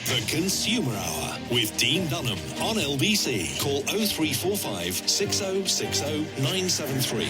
The Consumer Hour with Dean Dunham on LBC. Call 0345 6060 973.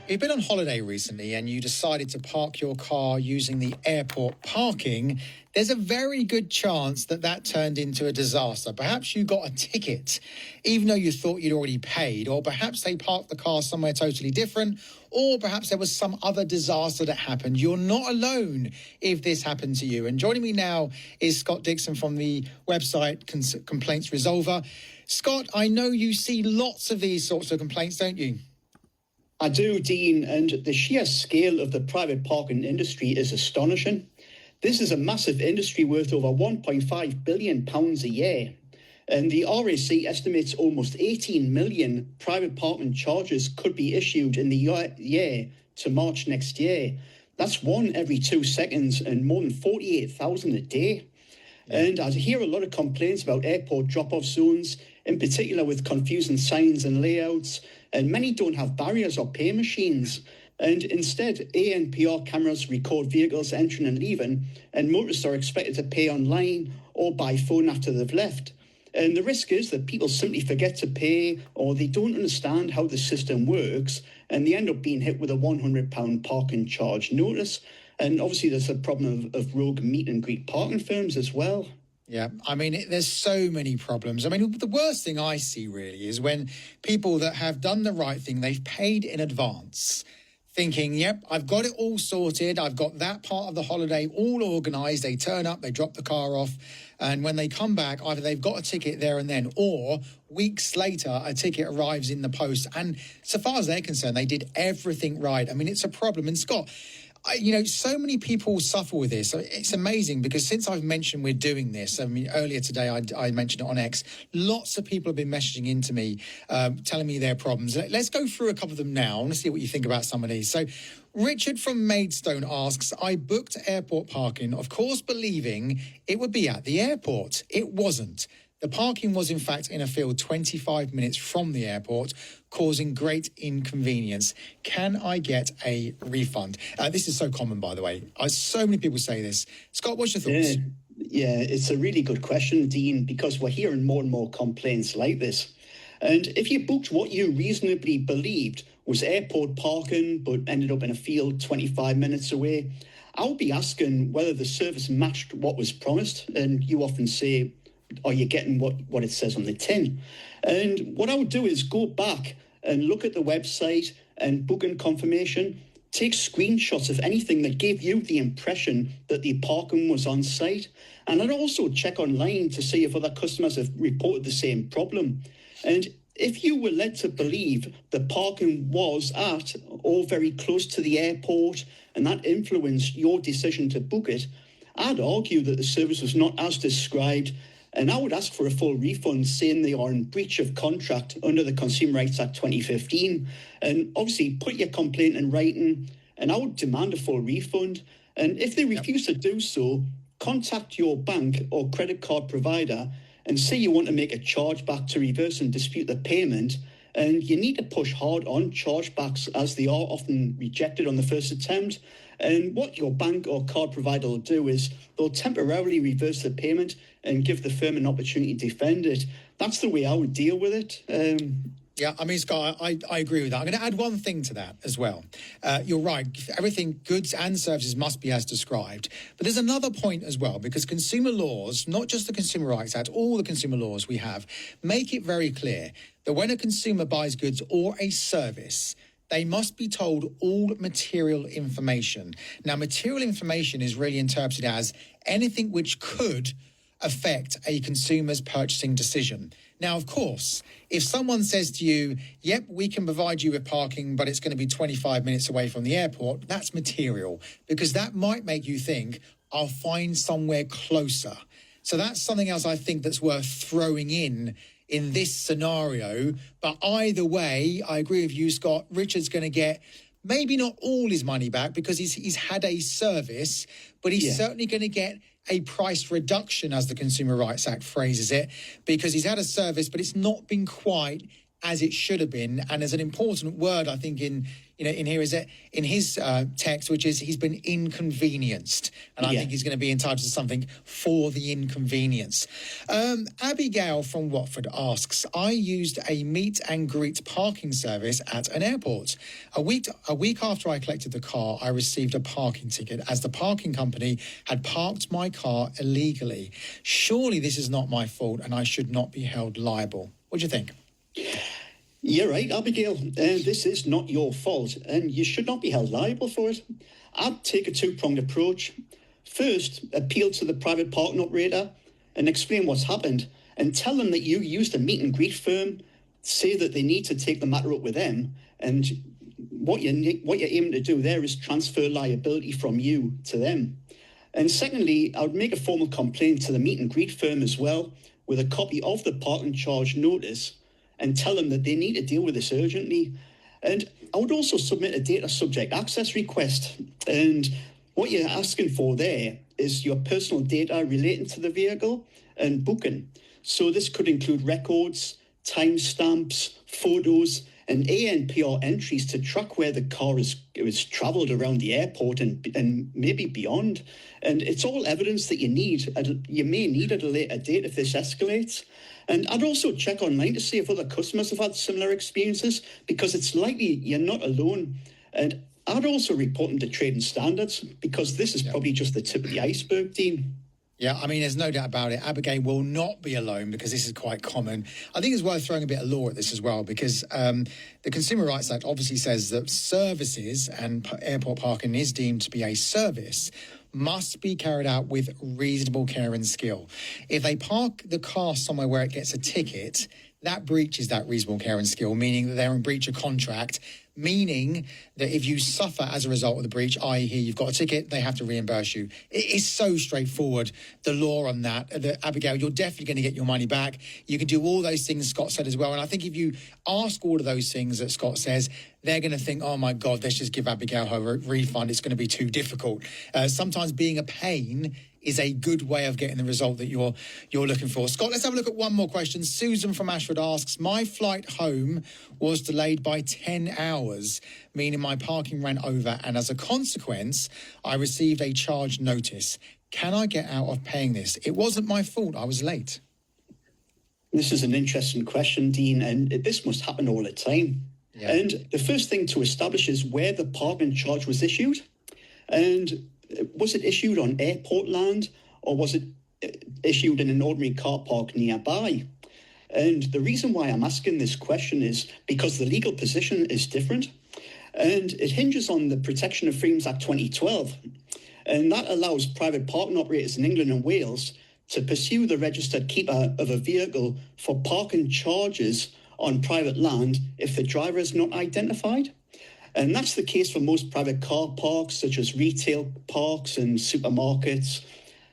You've been on holiday recently and you decided to park your car using the airport parking. There's a very good chance that that turned into a disaster. Perhaps you got a ticket, even though you thought you'd already paid, or perhaps they parked the car somewhere totally different, or perhaps there was some other disaster that happened. You're not alone if this happened to you. And joining me now is Scott Dixon from the website Complaints Resolver. Scott, I know you see lots of these sorts of complaints, don't you? I do, Dean, and the sheer scale of the private parking industry is astonishing. This is a massive industry worth over £1.5 billion a year. And the RAC estimates almost 18 million private parking charges could be issued in the year to March next year. That's one every 2 seconds and more than 48,000 a day. And I hear a lot of complaints about airport drop-off zones, in particular with confusing signs and layouts, and many don't have barriers or pay machines. And instead, ANPR cameras record vehicles entering and leaving, and motorists are expected to pay online or by phone after they've left. And the risk is that people simply forget to pay, or they don't understand how the system works, and they end up being hit with a £100 parking charge notice. And obviously there's a problem of rogue meet and greet parking firms as well. Yeah, I mean, there's so many problems. I mean, the worst thing I see really is when people that have done the right thing, they've paid in advance, thinking, yep, I've got it all sorted. I've got that part of the holiday all organised. They turn up, they drop the car off. And when they come back, either they've got a ticket there and then, or weeks later, a ticket arrives in the post. And so far as they're concerned, they did everything right. I mean, it's a problem. And Scott, so many people suffer with this. It's amazing because since I've mentioned we're doing this, I mean, earlier today I mentioned it on X, lots of people have been messaging into me, telling me their problems. Let's go through a couple of them now. I want to see what you think about some of these. So Richard from Maidstone asks, I booked airport parking, of course, believing it would be at the airport. It wasn't. The parking was, in fact, in a field 25 minutes from the airport, causing great inconvenience. Can I get a refund? This is so common, by the way. So many people say this. Scott, what's your thoughts? Yeah, it's a really good question, Dean, because we're hearing more and more complaints like this. And if you booked what you reasonably believed was airport parking, but ended up in a field 25 minutes away, I would be asking whether the service matched what was promised. And you often say, are you getting what it says on the tin? And what I would do is go back and look at the website and booking confirmation, take screenshots of anything that gave you the impression that the parking was on site. And I'd also check online to see if other customers have reported the same problem. And if you were led to believe the parking was at or very close to the airport and that influenced your decision to book it, I'd argue that the service was not as described. And I would ask for a full refund, saying they are in breach of contract under the Consumer Rights Act 2015. And obviously put your complaint in writing, and I would demand a full refund. And if they refuse to do so, contact your bank or credit card provider and say you want to make a chargeback to reverse and dispute the payment. And you need to push hard on chargebacks, as they are often rejected on the first attempt. And what your bank or card provider will do is they'll temporarily reverse the payment and give the firm an opportunity to defend it. That's the way I would deal with it. Yeah, I mean, Scott, I agree with that. I'm going to add one thing to that as well. You're right. Everything, goods and services, must be as described. But there's another point as well, because consumer laws, not just the Consumer Rights Act, all the consumer laws we have, make it very clear that when a consumer buys goods or a service, they must be told all material information. Now, material information is really interpreted as anything which could affect a consumer's purchasing decision. Now, of course, if someone says to you, yep, we can provide you with parking, but it's going to be 25 minutes away from the airport, that's material, because that might make you think, I'll find somewhere closer. So that's something else I think that's worth throwing in this scenario. But either way, I agree with you, Scott. Richard's going to get maybe not all his money back because he's had a service, but he's certainly going to get a price reduction, as the Consumer Rights Act phrases it, because he's had a service, but it's not been quite as it should have been. And there's an important word, I think, in in here is it in his text, which is he's been inconvenienced, and I think he's going to be entitled to something for the inconvenience. Abigail from Watford asks, I used a meet and greet parking service at an airport. A week after I collected the car, I received a parking ticket as the parking company had parked my car illegally. Surely this is not my fault and I should not be held liable. What do you think? You're right, Abigail. This is not your fault, and you should not be held liable for it. I'd take a two-pronged approach. First, appeal to the private parking operator and explain what's happened, and tell them that you used a meet and greet firm. Say that they need to take the matter up with them, and what you're aiming to do there is transfer liability from you to them. And secondly, I would make a formal complaint to the meet and greet firm as well, with a copy of the parking charge notice, and tell them that they need to deal with this urgently. And I would also submit a data subject access request. And what you're asking for there is your personal data relating to the vehicle and booking. So this could include records, timestamps, photos, and ANPR entries to track where the car was travelled around the airport and maybe beyond. And it's all evidence that you may need at a later date if this escalates. And I'd also check online to see if other customers have had similar experiences, because it's likely you're not alone. And I'd also report them to trading standards, because this is probably just the tip of the iceberg, Dean. Yeah, I mean, there's no doubt about it. Abigail will not be alone, because this is quite common. I think it's worth throwing a bit of law at this as well, because the Consumer Rights Act obviously says that services, and airport parking is deemed to be a service, must be carried out with reasonable care and skill. If they park the car somewhere where it gets a ticket, that breaches that reasonable care and skill, meaning that they're in breach of contract, meaning that if you suffer as a result of the breach, i.e. you've got a ticket, they have to reimburse you. It is so straightforward, the law on that. Abigail, you're definitely going to get your money back. You can do all those things Scott said as well. And I think if you ask all of those things that Scott says, they're going to think, oh, my God, let's just give Abigail her refund. It's going to be too difficult. Sometimes being a pain is a good way of getting the result that you're looking for. Scott, let's have a look at one more question. Susan from Ashford asks, my flight home was delayed by 10 hours, meaning my parking ran over, and as a consequence, I received a charge notice. Can I get out of paying this? It wasn't my fault. I was late. This is an interesting question, Dean, and this must happen all the time. Yeah. And the first thing to establish is where the parking charge was issued. And was it issued on airport land, or was it issued in an ordinary car park nearby? And the reason why I'm asking this question is because the legal position is different, and it hinges on the Protection of Freedoms Act 2012. And that allows private parking operators in England and Wales to pursue the registered keeper of a vehicle for parking charges on private land if the driver is not identified. And that's the case for most private car parks, such as retail parks and supermarkets.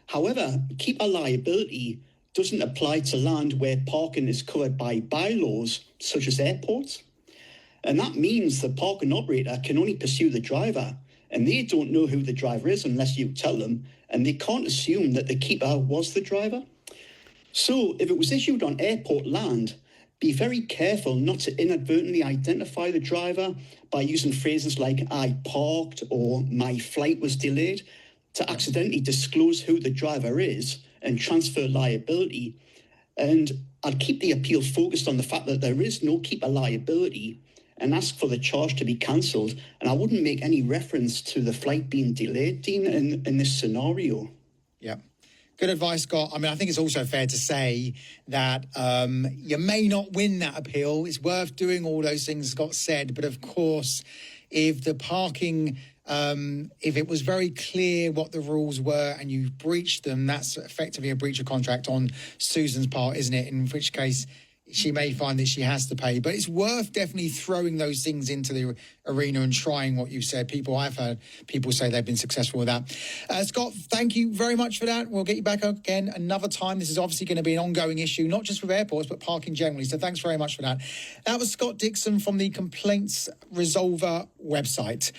However, keeper liability doesn't apply to land where parking is covered by bylaws, such as airports. And that means the parking operator can only pursue the driver, and they don't know who the driver is unless you tell them, and they can't assume that the keeper was the driver. So if it was issued on airport land, be very careful not to inadvertently identify the driver by using phrases like I parked or my flight was delayed to accidentally disclose who the driver is and transfer liability. And I'd keep the appeal focused on the fact that there is no keeper liability and ask for the charge to be cancelled. And I wouldn't make any reference to the flight being delayed, Dean, in this scenario. Yeah. Good advice, Scott. I mean, I think it's also fair to say that you may not win that appeal. It's worth doing all those things Scott said. But of course, if the parking, if it was very clear what the rules were and you breached them, that's effectively a breach of contract on Susan's part, isn't it? In which case, she may find that she has to pay. But it's worth definitely throwing those things into the arena and trying what you said. I've heard people say they've been successful with that. Scott, thank you very much for that. We'll get you back again another time. This is obviously going to be an ongoing issue, not just with airports, but parking generally. So thanks very much for that. That was Scott Dixon from the Complaints Resolver website.